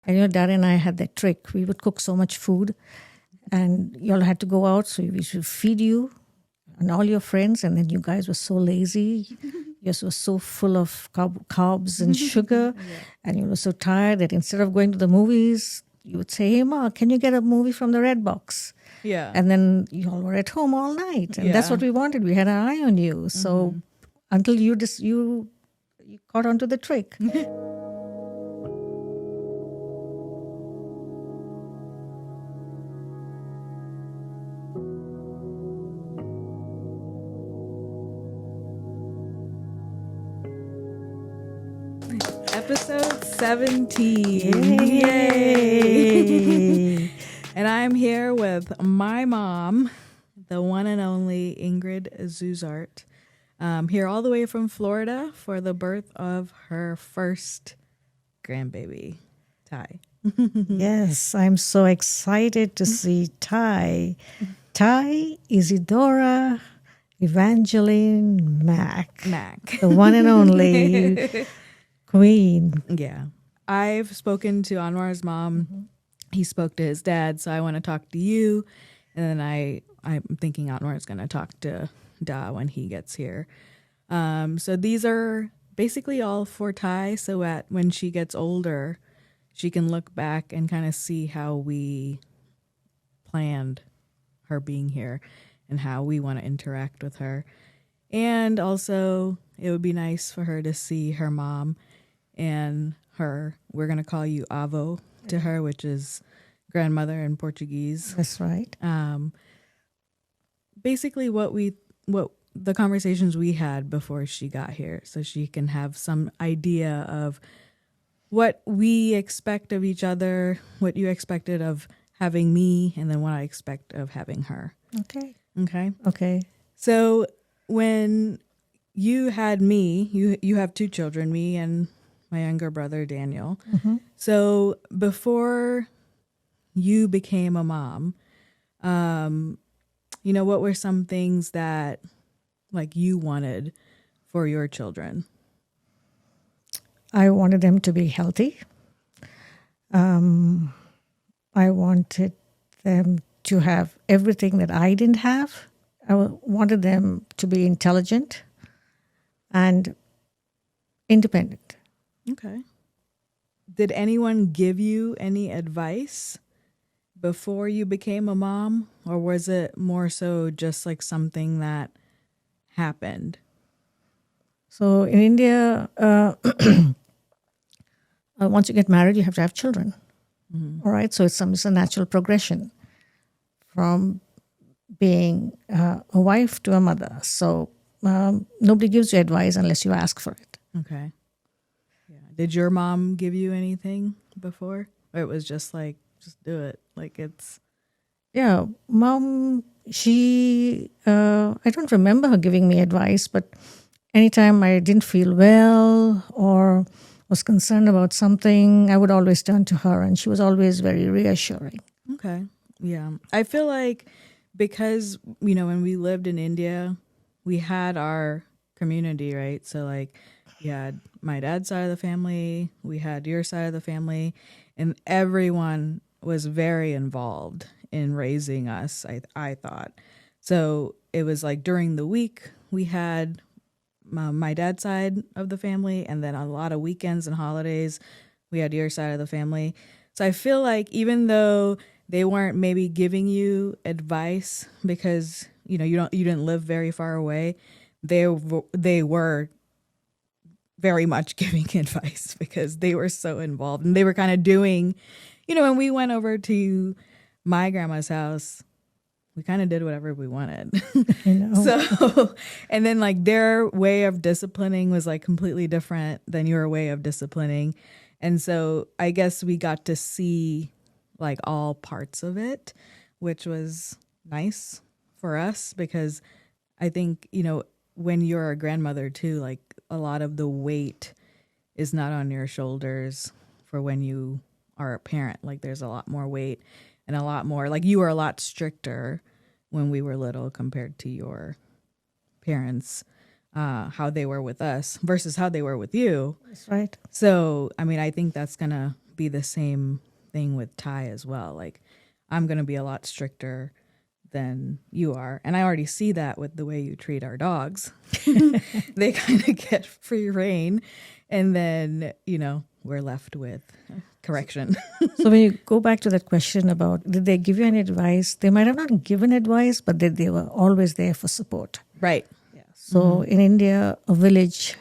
And Dad and I had that trick. We would cook so much food, and you all had to go out, so we should feed you and all your friends, and then you guys were so lazy. You were so full of carbs and sugar, and you were so tired that instead of going to the movies, you would say, "Hey, Ma, can you get a movie from the Red Box?" Yeah. And then you all were at home all night, and that's what we wanted. We had our eye on you. So until you caught onto the trick. Episode 17. Yay! And I'm here with my mom, the one and only Ingrid Zuzart, here all the way from Florida for the birth of her first grandbaby, Ty. Yes, I'm so excited to see Ty. Ty Isidora Evangeline Mack. The one and only queen. Yeah. I've spoken to Anwar's mom. He spoke to his dad, so I want to talk to you. And then I'm thinking Anwar is going to talk to Da when he gets here. So these are basically all for Ty, so when she gets older, she can look back and kind of see how we planned her being here and how we want to interact with her. And also, it would be nice for her to see her mom and her. We're going to call you Avo to her, which is grandmother in Portuguese. That's right. Basically, what the conversations we had before she got here, so she can have some idea of what we expect of each other, what you expected of having me, and then what I expect of having her. Okay. Okay. So when you had me, you have two children, me and my younger brother, Daniel. So before you became a mom, what were some things that like you wanted for your children? I wanted them to be healthy. I wanted them to have everything that I didn't have. I wanted them to be intelligent and independent. Okay. Did anyone give you any advice before you became a mom, or was it more so just like something that happened? So in India, once you get married, you have to have children. All right. So it's a natural progression from being a wife to a mother. So nobody gives you advice unless you ask for it. Okay. Yeah. Did your mom give you anything before? Or it was just like, just do it. Like it's... Yeah. Mom, I don't remember her giving me advice, but anytime I didn't feel well or was concerned about something, I would always turn to her, and she was always very reassuring. Okay. Yeah. I feel like because, when we lived in India, we had our community, right? So like we had my dad's side of the family, we had your side of the family, and everyone was very involved in raising us, I thought. So it was like during the week we had my dad's side of the family, and then a lot of weekends and holidays we had your side of the family. So I feel like even though they weren't maybe giving you advice because you didn't live very far away, they were very much giving advice because they were so involved, and they were kind of doing, when we went over to my grandma's house, we kind of did whatever we wanted. You know? So, and then like their way of disciplining was like completely different than your way of disciplining. And so I guess we got to see like all parts of it, which was nice for us because I think, when you're a grandmother too, like a lot of the weight is not on your shoulders for when you are a parent. Like there's a lot more weight and a lot more, like you were a lot stricter when we were little compared to your parents, how they were with us versus how they were with you. That's right. So, I mean, I think that's going to be the same thing with Thai as well. Like, I'm going to be a lot stricter than you are. And I already see that with the way you treat our dogs. They kind of get free reign. And then, we're left with correction. So when you go back to that question about did they give you any advice, they might have not given advice, but they were always there for support. Right. So in India, a village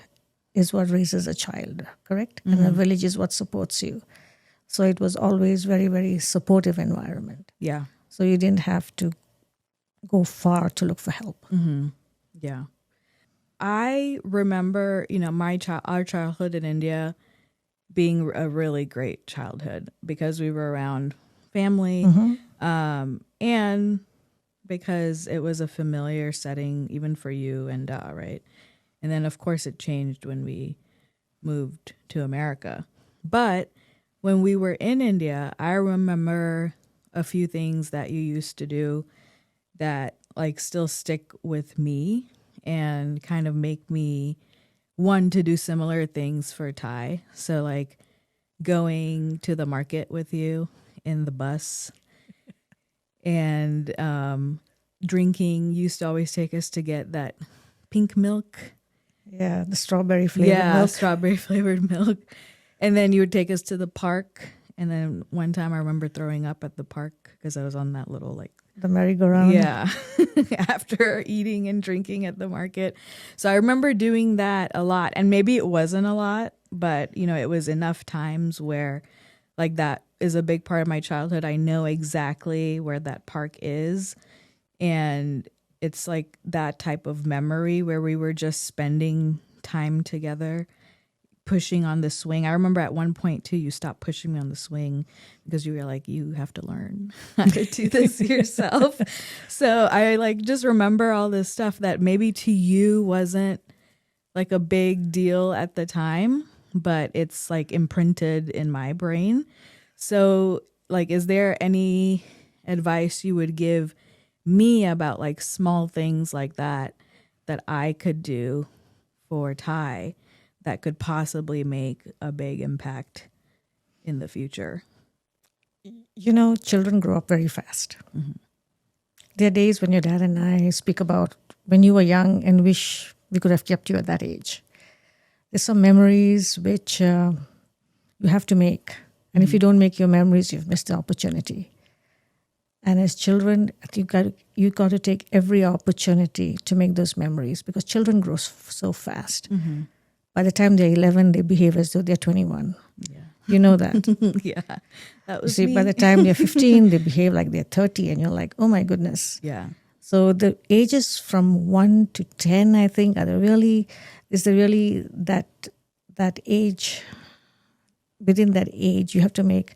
is what raises a child, correct? And a village is what supports you. So it was always very, very supportive environment. Yeah. So you didn't have to go far to look for help. Yeah. I remember, our childhood in India being a really great childhood because we were around family, and because it was a familiar setting even for you and right? And then, of course, it changed when we moved to America. But when we were in India, I remember a few things that you used to do that like still stick with me and kind of make me want to do similar things for Thai. So like going to the market with you in the bus and drinking. You used to always take us to get that pink milk. Yeah, the strawberry flavored milk. Strawberry flavored milk. And then you would take us to the park. And then one time I remember throwing up at the park because I was on that little the merry-go-round. Yeah, after eating and drinking at the market. So I remember doing that a lot. And maybe it wasn't a lot, but, it was enough times where like that is a big part of my childhood. I know exactly where that park is. And it's like that type of memory where we were just spending time together, pushing on the swing. I remember at one point too, you stopped pushing me on the swing because you were like, you have to learn how to do this yourself. So I just remember all this stuff that maybe to you wasn't like a big deal at the time, but it's like imprinted in my brain. So is there any advice you would give me about like small things like that I could do for Thai that could possibly make a big impact in the future? Children grow up very fast. There are days when your dad and I speak about when you were young and wish we could have kept you at that age. There's some memories which you have to make. And if you don't make your memories, you've missed the opportunity. And as children, you got to take every opportunity to make those memories because children grow so fast. By the time they're 11, they behave as though they're 21. Yeah. You know that. Yeah. That You was see, me. by the time they're 15, they behave like they're 30, and you're like, oh my goodness. Yeah. So the ages from 1 to 10, I think, that age. Within that age, you have to make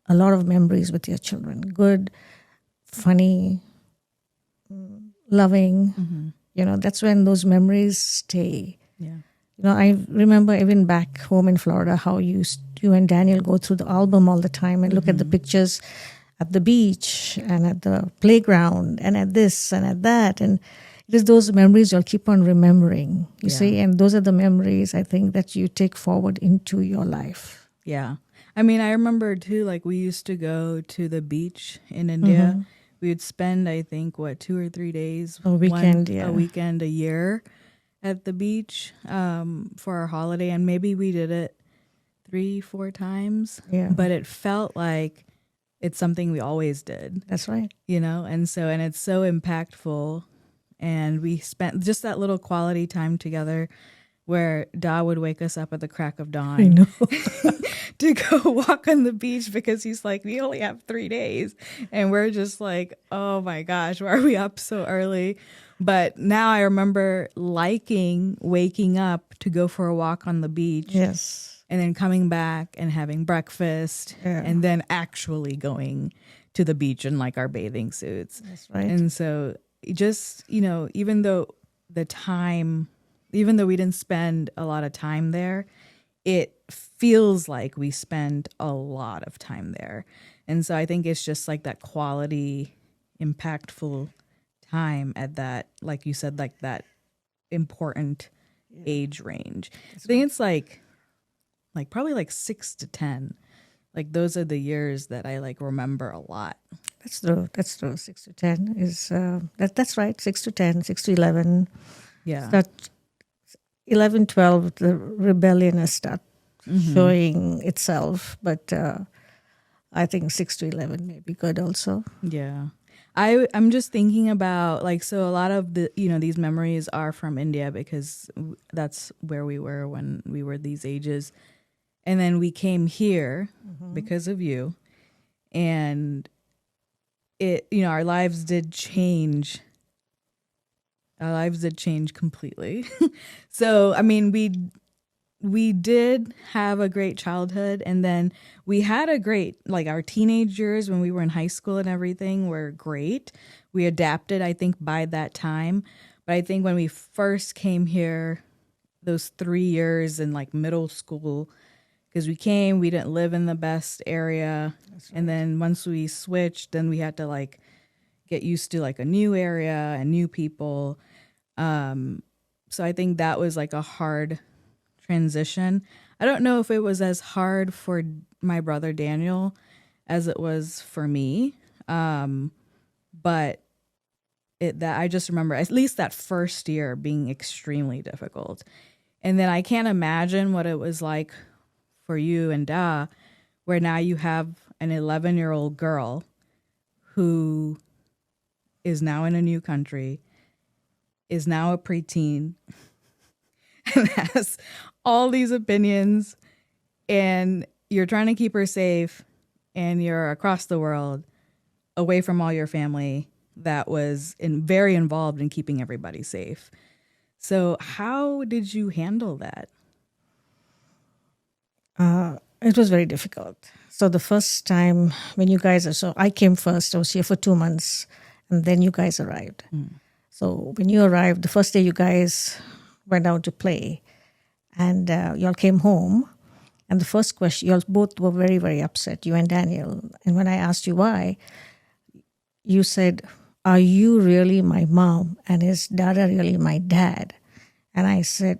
a lot of memories with your children. Good, funny, loving. That's when those memories stay. Yeah. I remember even back home in Florida how you and Daniel go through the album all the time and look at the pictures at the beach and at the playground and at this and at that. And it is those memories you'll keep on remembering, you see. And those are the memories, I think, that you take forward into your life. Yeah. I mean, I remember too, we used to go to the beach in India. We would spend, I think, 2 or 3 days, A weekend a year at the beach for our holiday. And maybe we did it 3-4 times. Yeah. But it felt like it's something we always did. That's right. And it's so impactful. And we spent just that little quality time together where Da would wake us up at the crack of dawn. I know. To go walk on the beach because he's like, we only have 3 days. And we're just like, oh my gosh, why are we up so early? But now I remember liking waking up to go for a walk on the beach. Yes. And then coming back and having breakfast. Yeah. And then actually going to the beach in our bathing suits. That's right. And so just, even though we didn't spend a lot of time there, it feels like we spend a lot of time there. And so I think it's just that quality, impactful time at that, like you said, that important age range. I think it's probably 6 to 10. Like those are the years that I like remember a lot. That's true. That's true. 6 to 10 is that's right. 6 to 10, 6 to 11. Yeah. Start 11, 12. The rebellion has start showing itself, but I think 6 to 11 may be good also. Yeah. I'm just thinking about like, so a lot of the, these memories are from India because that's where we were when we were these ages. And then we came here because of you. And it, our lives did change. Our lives did change completely. So, I mean, we did have a great childhood, and then we had a great, like our teenage years when we were in high school and everything were great. We adapted, I think, by that time. But I think when we first came here, those 3 years in like middle school, because we didn't live in the best area. Right. And then once we switched, then we had to like get used to like a new area and new people. So I think that was like a hard transition. I don't know if it was as hard for my brother Daniel as it was for me. But that I just remember at least that first year being extremely difficult. And then I can't imagine what it was like for you and Da, where now you have an 11-year-old girl who is now in a new country, is now a preteen, and has all these opinions, and you're trying to keep her safe, and you're across the world, away from all your family that was very involved in keeping everybody safe. So how did you handle that? It was very difficult. So the first time when you guys so I came first. I was here for 2 months, and then you guys arrived. So when you arrived, the first day you guys went out to play, and y'all came home. And the first question, y'all both were very, very upset, you and Daniel. And when I asked you why, you said, "Are you really my mom? And is Dada really my dad?" And I said,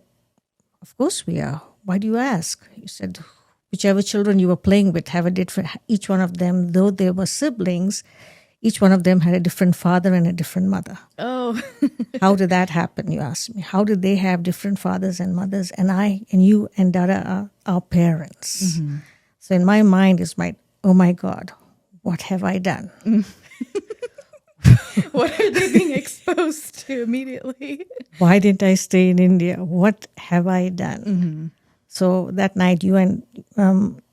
"Of course we are. Why do you ask?" You said, "Whichever children you were playing with have a different, each one of them, though they were siblings, each one of them had a different father and a different mother." Oh. How did that happen, you asked me. How did they have different fathers and mothers? And you and Dada are our parents. So in my mind is oh my God, what have I done? What are they being exposed to immediately? Why didn't I stay in India? What have I done? So that night, you and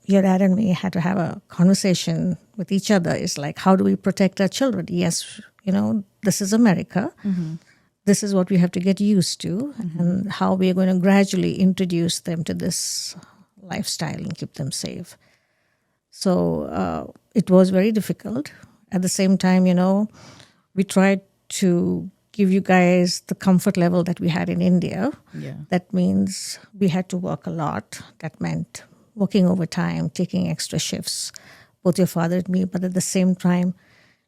your dad and me had to have a conversation with each other. It's like, how do we protect our children? Yes, this is America. This is what we have to get used to, and how we are going to gradually introduce them to this lifestyle and keep them safe. So it was very difficult. At the same time, we tried to give you guys the comfort level that we had in India. Yeah. That means we had to work a lot. That meant working overtime, taking extra shifts, both your father and me, but at the same time,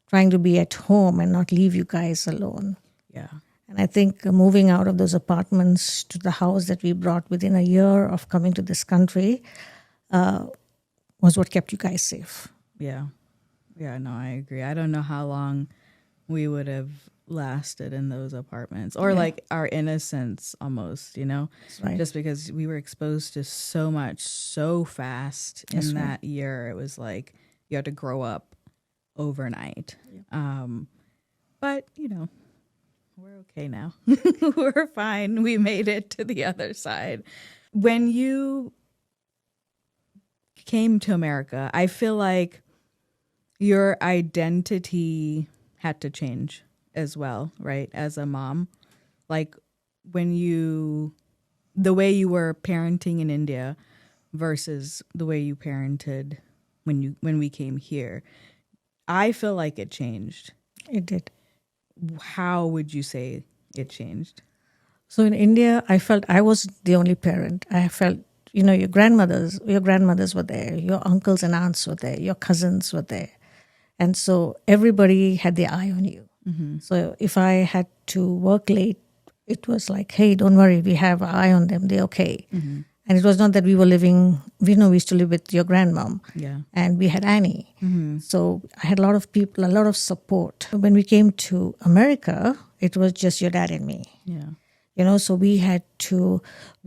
trying to be at home and not leave you guys alone. Yeah. And I think moving out of those apartments to the house that we brought within a year of coming to this country was what kept you guys safe. Yeah. Yeah, no, I agree. I don't know how long we would have lasted in those apartments, or like our innocence almost, That's right. just because we were exposed to so much so fast in that year. It was like you had to grow up overnight. But we're okay now. We're fine. We made it to the other side. When you came to America, I feel like your identity had to change as well, right? As a mom, like the way you were parenting in India versus the way you parented when we came here, I feel like it changed. It did. How would you say it changed? So in India, I felt I was the only parent. I felt, your grandmothers were there, your uncles and aunts were there, your cousins were there. And so everybody had their eye on you. So if I had to work late, it was like, hey, don't worry, we have our eye on them, they're okay. And it was not that we were living, we used to live with your grandmom. Yeah. And we had Annie. So I had a lot of people, a lot of support. When we came to America, it was just your dad and me. Yeah. So we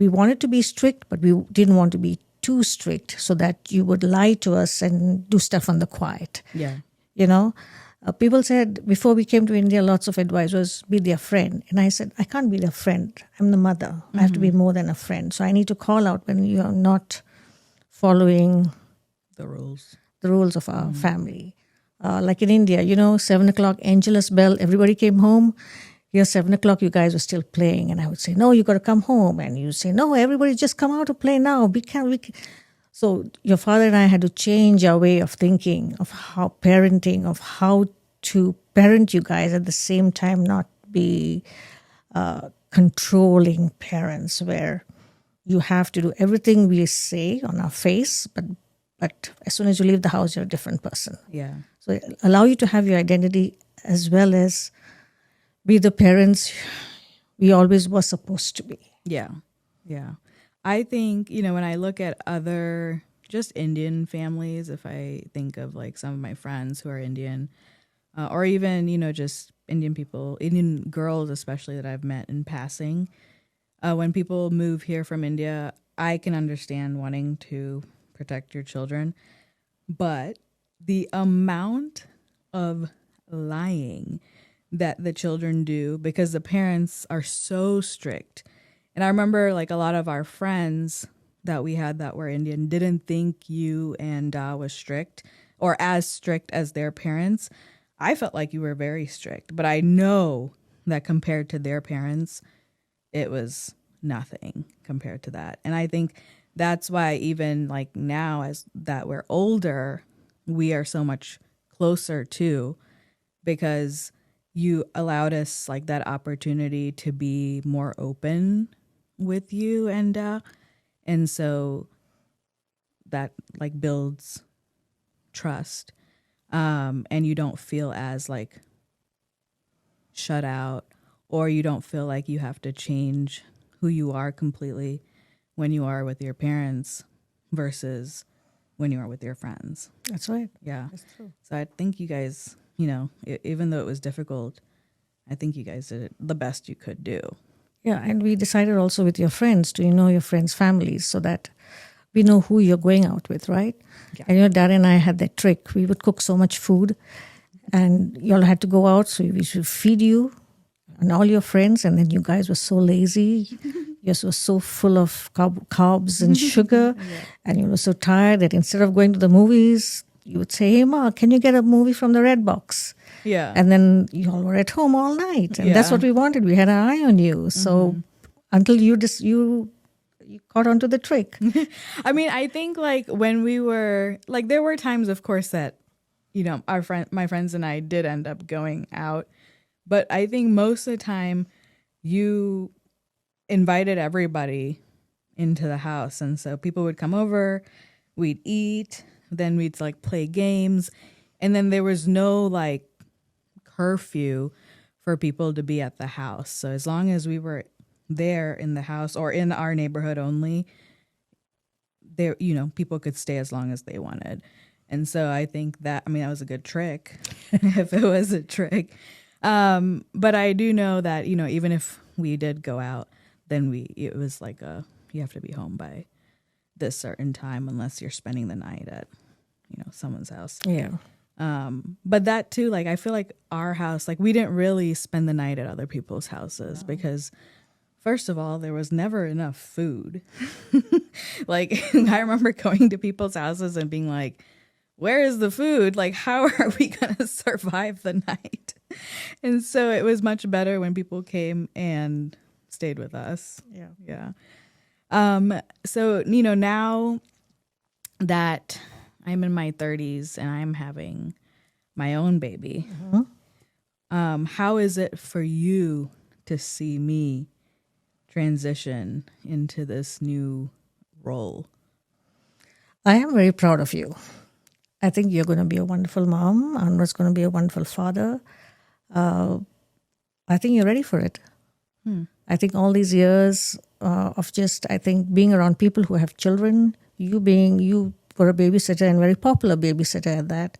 wanted to be strict, but we didn't want to be too strict so that you would lie to us and do stuff on the quiet. Yeah. People said before we came to India, lots of advice was be their friend. And I said, I can't be their friend. I'm the mother. I have to be more than a friend. So I need to call out when you are not following The rules. the rules of our family. Like in India, 7 o'clock, Angelus bell, everybody came home. Here, 7 o'clock, you guys were still playing. And I would say, no, you got to come home. And you say, no, everybody just come out to play now. We can't. So your father and I had to change our way of thinking of how to parent you guys at the same time, not be controlling parents where you have to do everything we say on our face, but as soon as you leave the house, you're a different person. Yeah. So allow you to have your identity as well as be the parents we always were supposed to be. Yeah. Yeah. I think, when I look at other just Indian families, if I think of like some of my friends who are Indian, or even, just Indian people, Indian girls especially that I've met in passing, when people move here from India, I can understand wanting to protect your children. But the amount of lying that the children do because the parents are so strict. And I remember like a lot of our friends that we had that were Indian didn't think you and was strict or as strict as their parents. I felt like you were very strict, but I know that compared to their parents, it was nothing compared to that. And I think that's why even like now as that we're older, we are so much closer too, because you allowed us like that opportunity to be more open with you, and so that like builds trust, and you don't feel as like shut out, or you don't feel like you have to change who you are completely when you are with your parents versus when you are with your friends. That's right. Yeah. That's true. So I think you guys, even though it was difficult, I think you guys did the best you could do. Yeah, and we decided also with your friends to know your friends' families so that we know who you're going out with, right? Yeah. And your dad and I had that trick. We would cook so much food and you all had to go out, so we should feed you and all your friends, and then you guys were so lazy. You were so full of carbs and sugar, and you were so tired that instead of going to the movies, you would say, hey, Ma, can you get a movie from the Red Box? Yeah. And then you all were at home all night. And that's what we wanted. We had our eye on you. So until you caught onto the trick. I mean, I think like when we were like, there were times, of course, that, my friends and I did end up going out. But I think most of the time you invited everybody into the house. And so people would come over, we'd eat, then we'd like play games. And then there was no like curfew for people to be at the house. So as long as we were there in the house or in our neighborhood only, there, people could stay as long as they wanted. And so I think that was a good trick if it was a trick. But I do know that, even if we did go out, then it was like you have to be home by this certain time unless you're spending the night at, someone's house. Yeah. But that too, like, I feel like our house, like we didn't really spend the night at other people's houses because first of all, there was never enough food. Like I remember going to people's houses and being like, where is the food? Like, how are we going to survive the night? And so it was much better when people came and stayed with us. Yeah. Yeah. So, now that I'm in my 30s and I'm having my own baby, how is it for you to see me transition into this new role? I am very proud of you. I think you're going to be a wonderful mom. Anwar's going to be a wonderful father. I think you're ready for it. I think all these years of just, I think, being around people who have children, you were a babysitter and very popular babysitter at that.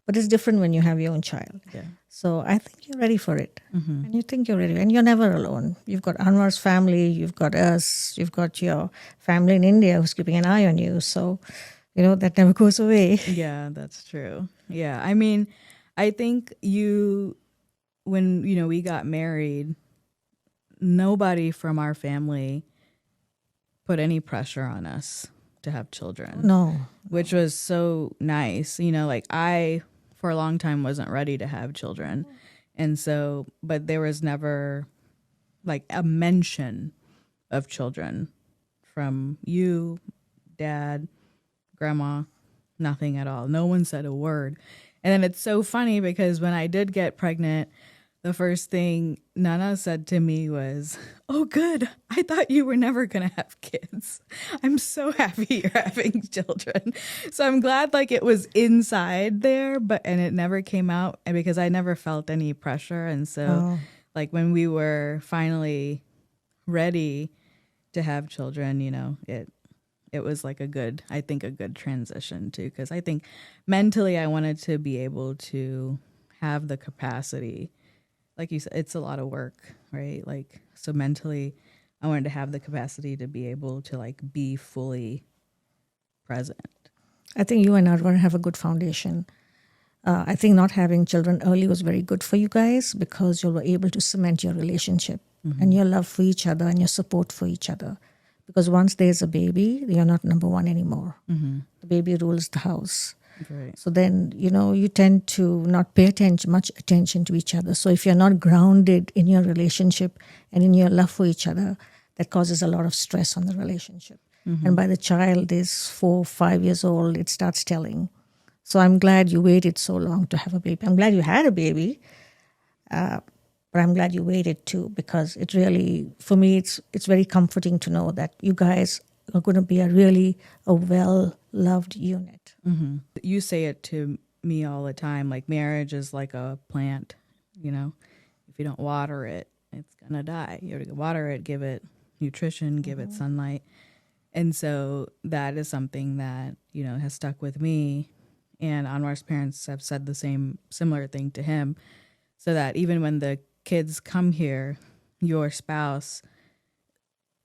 But it's different when you have your own child. Yeah. So I think you're ready for it. And you think you're ready. And you're never alone. You've got Anwar's family, you've got us, you've got your family in India who's keeping an eye on you. So, that never goes away. Yeah, that's true. Yeah. I mean, I think when, we got married, nobody from our family put any pressure on us to have children. No. Which was so nice. I, for a long time, wasn't ready to have children. And so, but there was never like a mention of children from you, dad, grandma, nothing at all. No one said a word. And then it's so funny because when I did get pregnant, the first thing Nana said to me was, "Oh, good. I thought you were never going to have kids. I'm so happy you're having children." So I'm glad it was inside there, and it never came out, and because I never felt any pressure. And so when we were finally ready to have children, it was a good transition too, because I think mentally I wanted to be able to have the capacity. Like you said, it's a lot of work, right? So mentally, I wanted to have the capacity to be able to be fully present. I think you and Arwan have a good foundation. I think not having children early was very good for you guys because you were able to cement your relationship and your love for each other and your support for each other. Because once there's a baby, you're not number one anymore. The baby rules the house. Right. So then, you tend to not pay much attention to each other. So if you're not grounded in your relationship and in your love for each other, that causes a lot of stress on the relationship. And by the child is 4, 5 years old, it starts telling. So I'm glad you waited so long to have a baby. I'm glad you had a baby, but I'm glad you waited too, because it really, for me, it's very comforting to know that you guys are going to be a well-loved unit. You say it to me all the time, marriage is like a plant, if you don't water it, it's going to die. You have to water it, give it nutrition, give it sunlight. And so that is something that, has stuck with me. And Anwar's parents have said the similar thing to him, so that even when the kids come here, your spouse,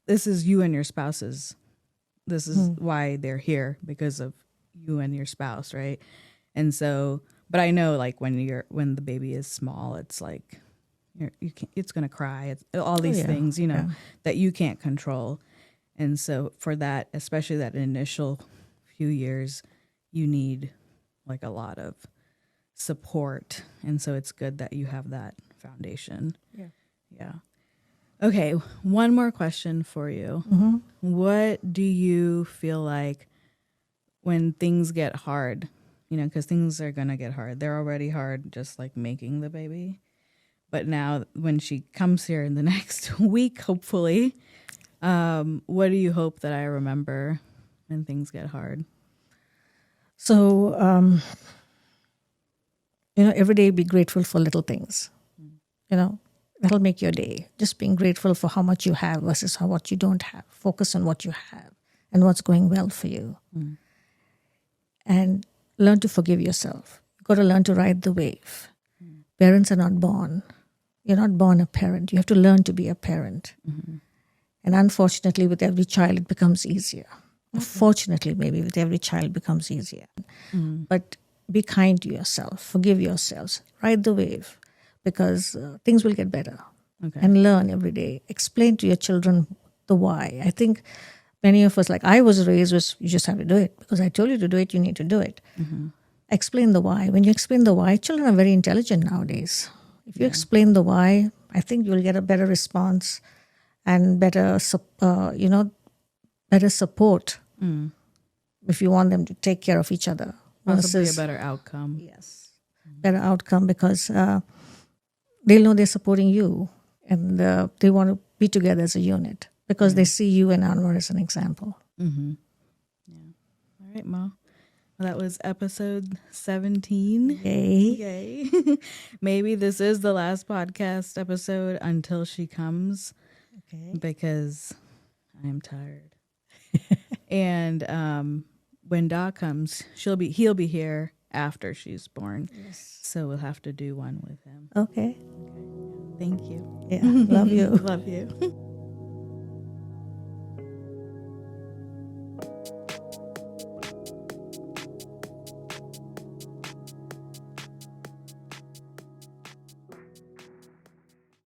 this is you and your spouse's, this is why they're here, because of you and your spouse, right? And so, but I know when the baby is small, it's it's gonna cry. It's all these things, that you can't control. And so for that, especially that initial few years, you need a lot of support. And so it's good that you have that foundation. Yeah. Okay, one more question for you. What do you feel like when things get hard? Because things are going to get hard. They're already hard just making the baby. But now when she comes here in the next week, hopefully, what do you hope that I remember when things get hard? So, every day be grateful for little things. That'll make your day. Just being grateful for how much you have versus what you don't have. Focus on what you have and what's going well for you. And learn to forgive yourself. You've got to learn to ride the wave. Parents are not born. You're not born a parent. You have to learn to be a parent. And unfortunately, with every child, it becomes easier. Fortunately, maybe with every child, it becomes easier. But be kind to yourself. Forgive yourselves. Ride the wave, because things will get better. And learn every day. Explain to your children the why. I think many of us, I was raised with, you just have to do it. Because I told you to do it, you need to do it. Explain the why. When you explain the why, children are very intelligent nowadays. If you explain the why, I think you'll get a better response and better support if you want them to take care of each other. Possibly a better outcome. Yes. Better outcome, because they'll know they're supporting you, and they want to be together as a unit because they see you and Anwar as an example. Yeah. All right, Ma. That was episode 17. Yay. Yay. Maybe this is the last podcast episode until she comes Okay. because I am tired. And when Da comes, he'll be here after she's born. Yes. So we'll have to do one with him. Okay. Thank you. Yeah. Love you. Love you.